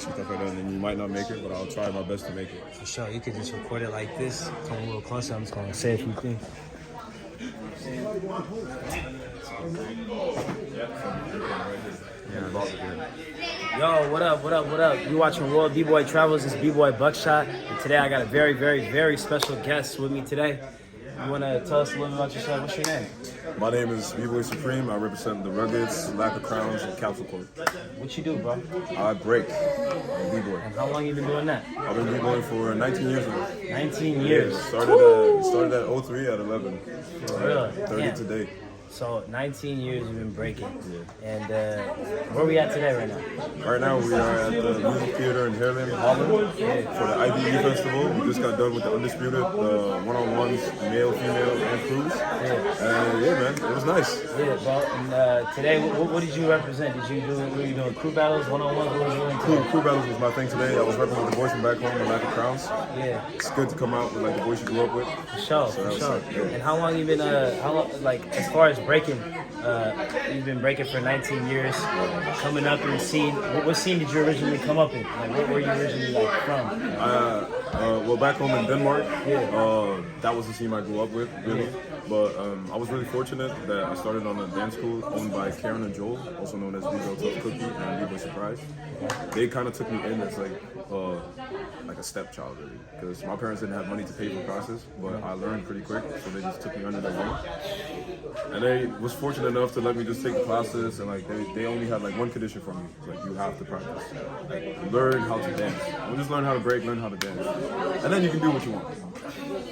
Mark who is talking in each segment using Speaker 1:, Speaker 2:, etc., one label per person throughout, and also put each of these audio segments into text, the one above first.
Speaker 1: rush and stuff like that, and then you might not make it, but I'll try my best to make it.
Speaker 2: For sure, you could just record it like this, come a little closer. I'm just gonna say a few things. Yo, what up, what up, what up? You watching World Bboy Travels, it's Bboy Buckshot, and today I got a very, very, very special guest with me today. You wanna tell us a little bit about yourself? What's your name?
Speaker 1: My name is Bboy Zoopreme. I represent the Ruggeds, Lack of Crowns, and Capsule Court.
Speaker 2: What you do, bro?
Speaker 1: I break. I'm B-boy.
Speaker 2: And how long you been doing that?
Speaker 1: I've been B-boying for 19 years now.
Speaker 2: 19 years.
Speaker 1: Yeah, started at 03 at 11.
Speaker 2: Really?
Speaker 1: 30
Speaker 2: Yeah.
Speaker 1: today.
Speaker 2: So 19 years you've been breaking. Yeah. And where we at today right now?
Speaker 1: Right now we are at the Music Theater in Haarlem, Holland, for the IBE Festival. We just got done with the Undisputed, the one-on-ones, male, female, and crews.
Speaker 2: Yeah.
Speaker 1: And yeah, man, it was nice.
Speaker 2: Yeah, bro. And today, what did you represent? Were you doing crew battles, one-on-ones? What were you doing today?
Speaker 1: Crew battles was my thing today. I was working with the boys from back home, the Lack of Crowns.
Speaker 2: Yeah.
Speaker 1: It's good to come out with like the boys you grew up with.
Speaker 2: For sure,
Speaker 1: So
Speaker 2: for sure.
Speaker 1: yeah.
Speaker 2: And how long you been? Like as far as breaking, you've been breaking for 19 years. Coming up in scene, what scene did you originally come up in? Like, where were you originally like from?
Speaker 1: Well, back home in Denmark,
Speaker 2: Yeah.
Speaker 1: that was the scene I grew up with, really. But I was really fortunate that I started on a dance school owned by Karen and Joel, also known as B-Boy Tough Cookie and B-Boy Surprise. They kind of took me in as like a stepchild, really, because my parents didn't have money to pay for classes, but I learned pretty quick, so they just took me under their wing. And they was fortunate enough to let me just take the classes, and like they only had like one condition for me, it's like you have to practice, like learn how to dance. Don't just learn how to break, learn how to dance, and then you can do what you want.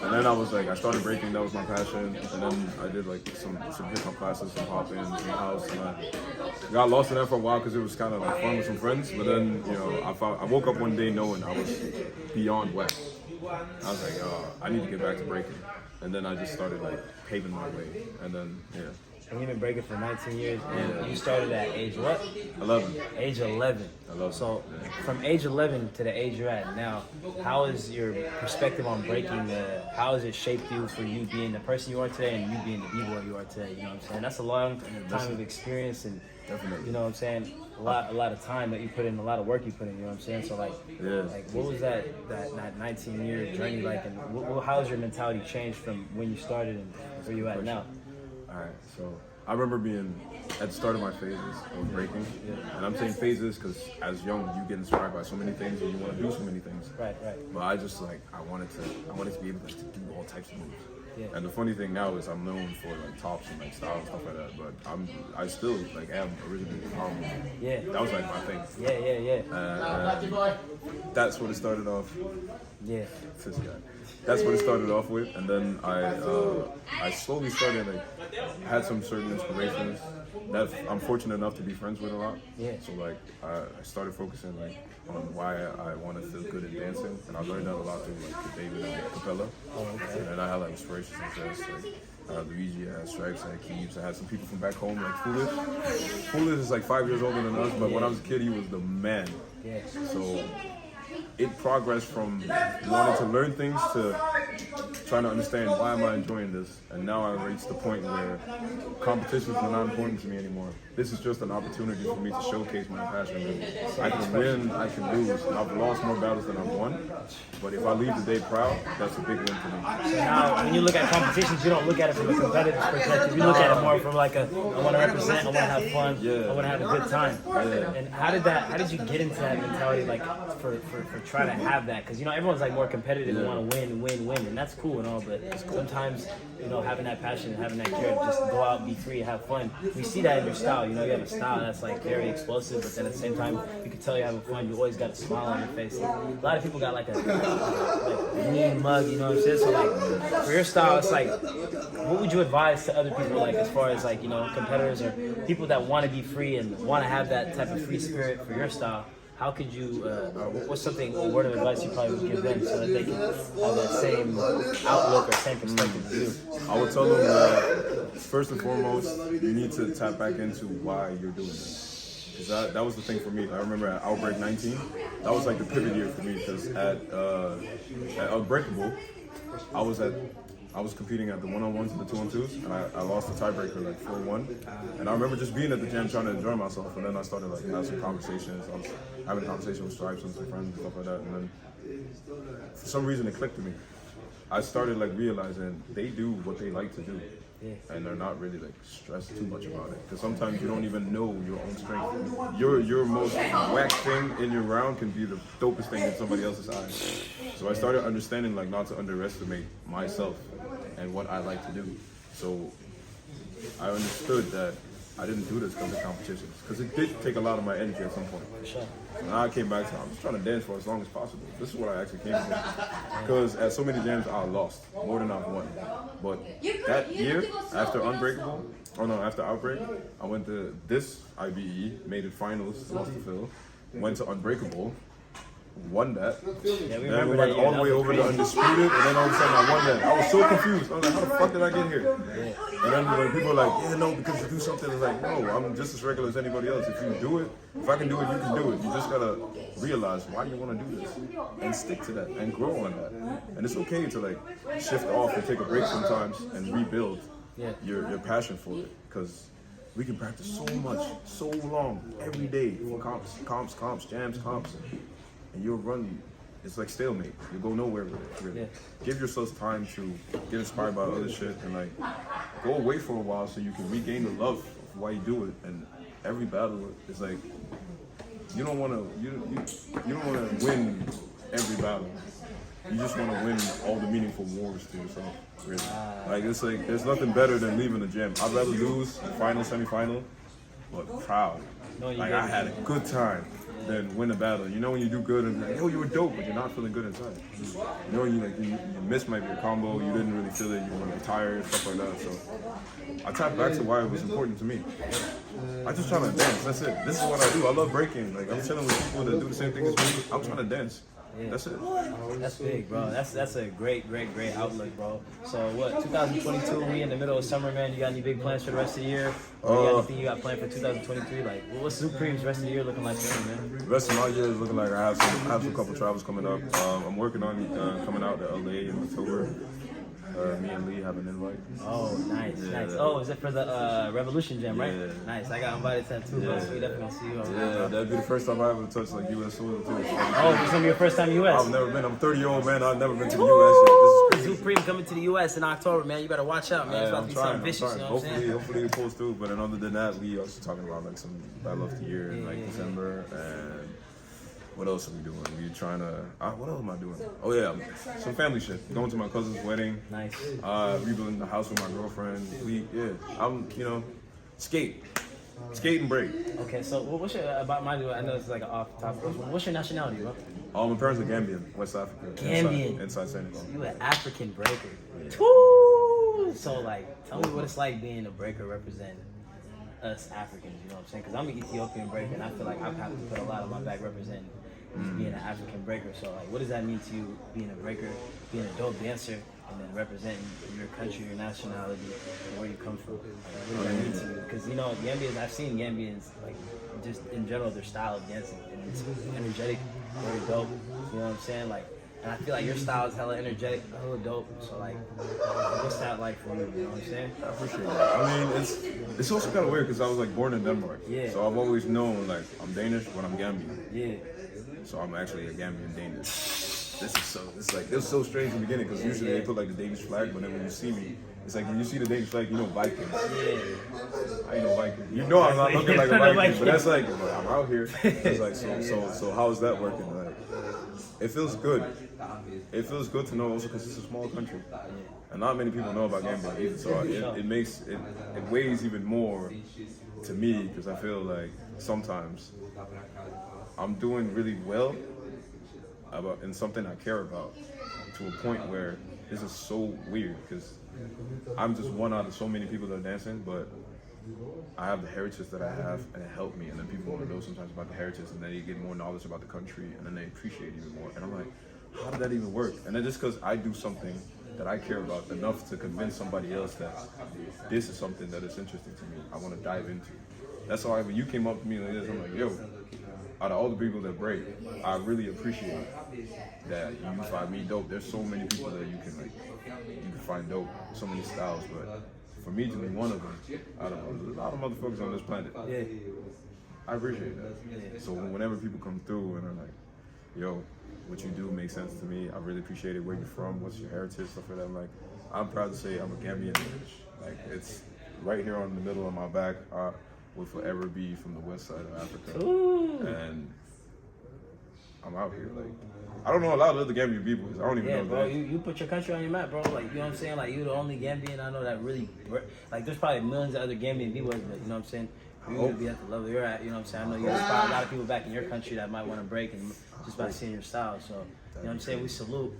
Speaker 1: And then I was like, I started breaking, that was my passion, and then I did like some hip hop classes, some pop ins, some house, and I got lost in that for a while because it was kind of like fun with some friends. But then, you know, I woke up one day knowing I was beyond wet. I was like, I need to get back to breaking, and then I just started like paving my way, and then yeah.
Speaker 2: And you've been breaking for 19 years, and you started at age what?
Speaker 1: 11.
Speaker 2: Age 11. So from age 11 to the age you're at now, how is your perspective on breaking? How has it shaped you for you being the person you are today and you being the B-boy you are today? You know what I'm saying? That's a long time of experience, and
Speaker 1: Definitely.
Speaker 2: you know what I'm saying? A lot of time that you put in, a lot of work you put in. You know what I'm saying? So like what was that 19-year journey like, and how has your mentality changed from when you started and where you at now?
Speaker 1: Alright, so I remember being at the start of my phases of breaking, and I'm saying phases because as young you get inspired by so many things and you want to do so many things.
Speaker 2: Right.
Speaker 1: But I just like I wanted to be able to do all types of moves.
Speaker 2: Yeah.
Speaker 1: And the funny thing now is I'm known for like tops and like style and stuff like that, but I still like am originally power mover.
Speaker 2: Yeah.
Speaker 1: That was like my thing.
Speaker 2: Yeah.
Speaker 1: That's what it started off.
Speaker 2: Yeah.
Speaker 1: This guy. That's what it started off with, and then I slowly started like I had some certain inspirations that I'm fortunate enough to be friends with a lot.
Speaker 2: Yeah.
Speaker 1: So like I started focusing like on why I want to feel good in dancing, and I learned that a lot through like David and Capella.
Speaker 2: Oh, okay.
Speaker 1: And I had like inspirations such as like Luigi, I had Stripes, I had Keeps, I had some people from back home like Foolish. Foolish is like 5 years older than us, but when I was a kid he was the man.
Speaker 2: Yeah.
Speaker 1: So it progressed from wanting to learn things to trying to understand why am I enjoying this, and now I reached the point where competitions are not important to me anymore. This is just an opportunity for me to showcase my passion. I can win, I can lose. I've lost more battles than I've won, but if I leave the day proud, that's a big win for me.
Speaker 2: So now, when you look at competitions, you don't look at it from a competitive perspective. You look at it more from like I want to represent, I want to have fun, I want to have a good time. And how did you get into that mentality, like for trying to have that? Because you know everyone's like more competitive and want to win, and that's cool and all. But sometimes you know having that passion and having that care to just go out, be free, have fun. We see that in your style. You know you have a style that's like very explosive, but then at the same time you can tell you're having fun. You always got a smile on your face. And a lot of people got like a mean mug. You know what I'm saying? So like for your style, it's like what would you advise to other people, like as far as like you know competitors or people that want to be free and want to have that type of free spirit for your style? How could you, or what's a word of advice you probably would give them so that they can have that same outlook or same perspective as you?
Speaker 1: I would tell them that first and foremost, you need to tap back into why you're doing this. Because that was the thing for me. I remember at Outbreak 19, that was like the pivot year for me because at Unbreakable, I was competing at the one-on-ones and the two-on-twos, and I lost the tiebreaker like 4-1. And I remember just being at the gym trying to enjoy myself, and then I started like having some conversations. I having a conversation with Stripes and some friends and stuff like that, and then for some reason it clicked to me. I started like realizing they do what they like to do.
Speaker 2: Yeah.
Speaker 1: And they're not really like stressed too much about it, because sometimes you don't even know your own strength. Your most whack thing in your round can be the dopest thing in somebody else's eyes. So I started understanding like not to underestimate myself and what I like to do. So I understood that I didn't do this because of competitions, because it did take a lot of my energy at some point.
Speaker 2: Sure.
Speaker 1: And I came back to, I'm just trying to dance for as long as possible. This is what I actually came for. Because at so many jams, I lost more than I've won. But that year, after after Outbreak, I went to this IBE, made it finals, lost to Phil, went to Unbreakable, won that.
Speaker 2: Yeah, we
Speaker 1: Then we
Speaker 2: remember
Speaker 1: went
Speaker 2: that year.
Speaker 1: all the way over to Undisputed, and then all of a sudden I won that. I was so confused. I was like, how the fuck did I get here? And then when people are like, yeah, no, because you do something, it's like, no, I'm just as regular as anybody else. If you do it, if I can do it, you can do it. You just gotta realize why you want to do this and stick to that and grow on that. And it's okay to like shift off and take a break sometimes and rebuild your passion for it, because we can practice so much, so long, every day for comps, jams, and you'll run. It's like stalemate. You go nowhere with it, really. Yeah. Give yourself time to get inspired by other shit and like go away for a while so you can regain the love of why you do it. And every battle is like, you don't want to win every battle. You just want to win all the meaningful wars to yourself. Really. Like it's like there's nothing better than leaving the gym. I'd rather lose final, semifinal, but proud. Like I had a good time. Then win a battle. You know when you do good and like, yo, you were dope, but you're not feeling good inside. You know when you missed maybe a combo, you didn't really feel it, you were like tired, stuff like that. So I tapped back to why it was important to me. I just trying to dance. That's it. This is what I do. I love breaking. Like I'm chilling with people that do the same thing as me. I'm trying to dance. Yeah. That's it.
Speaker 2: That's big, bro. That's a great outlook, bro. So what, 2022, we in the middle of summer, man. You got any big plans for the rest of the year? Or you got anything you got planned for 2023? Like, what's Zoopreme's rest of the year looking like for you, man?
Speaker 1: The rest of my year is looking like I have some couple travels coming up. I'm working on coming out to LA in October. Me and Lee have an invite.
Speaker 2: Oh, nice. Oh, is it for the Revolution Jam, right?
Speaker 1: Yeah.
Speaker 2: Nice. I got invited to that too, bro. So we definitely gonna see you over there.
Speaker 1: Yeah, that'd be the first time I ever touched like U.S. soil too.
Speaker 2: Oh, it's gonna be your first time U.S.
Speaker 1: I've never been. I'm a 30-year-old man. I've never been to the U.S. yet. This is crazy.
Speaker 2: Zoopreme coming to the U.S. in October, man. You better watch out, man. It's about to be something vicious. You know what I'm saying?
Speaker 1: Hopefully it pulls through. But then other than that, we also talking about like some Battle of the Year in like December and. What else are we doing? We trying to. What else am I doing? Oh yeah, some family shit. Going to my cousin's wedding.
Speaker 2: Nice.
Speaker 1: Rebuilding the house with my girlfriend. I'm skate and break.
Speaker 2: Okay, so what's your about my? I know it's like an off topic. What's your nationality, bro?
Speaker 1: My parents are Gambian, West Africa.
Speaker 2: Gambian.
Speaker 1: Inside Senegal.
Speaker 2: You an African breaker. Yeah. Woo! So like, tell me what it's like being a breaker representing us Africans. You know what I'm saying? Because I'm an Ethiopian breaker, and I feel like I've had to put a lot on my back representing. Being an African breaker, so like, what does that mean to you? Being a breaker, being a dope dancer, and then representing your country, your nationality, and where you come from. Like, what does that mean to you? Because you know, Gambians, I've seen Gambians like just in general their style of dancing, and it's energetic, very dope. You know what I'm saying? Like, and I feel like your style is hella energetic, hella dope. So like, what's that like for you? You know what I'm saying?
Speaker 1: I appreciate that. I mean, it's also kind of weird because I was like born in Denmark.
Speaker 2: Yeah.
Speaker 1: So I've always known like I'm Danish, but I'm Gambian.
Speaker 2: Yeah.
Speaker 1: So I'm actually a Gambian Danish. It was so strange in the beginning because usually they put like the Danish flag, but then when you see me, it's like when you see the Danish flag, you know Vikings.
Speaker 2: Yeah.
Speaker 1: I ain't no Viking. You know I'm not looking like a Viking, but that's like I'm out here. It's like so how's that working? Like it feels good. It feels good to know also because it's a small country, and not many people know about Gambia either. So it weighs even more to me because I feel like sometimes I'm doing really well in something I care about to a point where this is so weird because I'm just one out of so many people that are dancing, but I have the heritage that I have and it helped me, and then people want to know sometimes about the heritage and then you get more knowledge about the country and then they appreciate it even more. And I'm like, how did that even work? And then just because I do something that I care about enough to convince somebody else that this is something that is interesting to me, I want to dive into. That's why when you came up to me like this, I'm like, yo, out of all the people that break, I really appreciate that you find me dope. There's so many people that you can find dope, so many styles, but for me to be one of them, out of a lot of motherfuckers on this planet, I appreciate that. So whenever people come through and are like, yo, what you do makes sense to me. I really appreciate it. Where you're from, what's your heritage, stuff like that. I'm like, I'm proud to say I'm a Gambian. Like, it's right here on the middle of my back. I will forever be from the west side of Africa.
Speaker 2: Ooh.
Speaker 1: And I'm out here. Like, I don't know a lot of other Gambian people. I don't even know
Speaker 2: bro,
Speaker 1: that.
Speaker 2: you put your country on your map, bro. Like, you know what I'm saying? Like, you're the only Gambian I know that really, like, there's probably millions of other Gambian B-boys, but you know what I'm saying? You're going to be at the level you're at, you know what I'm saying? I know you inspire a lot of people back in your country that might want to break and just by seeing your style. So, you know what I'm saying? We salute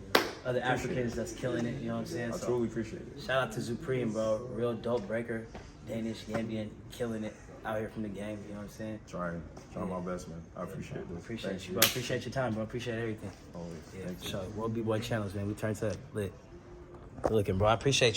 Speaker 2: other Africans that's killing it, you know what I'm saying?
Speaker 1: I
Speaker 2: So,
Speaker 1: truly appreciate it.
Speaker 2: shout out to Zoopreme, bro. Real dope breaker. Danish, Gambian, killing it out here from the game, you know what I'm saying?
Speaker 1: Trying my best, man. I appreciate this.
Speaker 2: Appreciate
Speaker 1: Thank
Speaker 2: you, bro. Appreciate your time, bro. Appreciate everything.
Speaker 1: Always.
Speaker 2: Yeah,
Speaker 1: Thank you.
Speaker 2: so World B-Boy channels, man. We turned to lit. Good looking, bro. I appreciate you.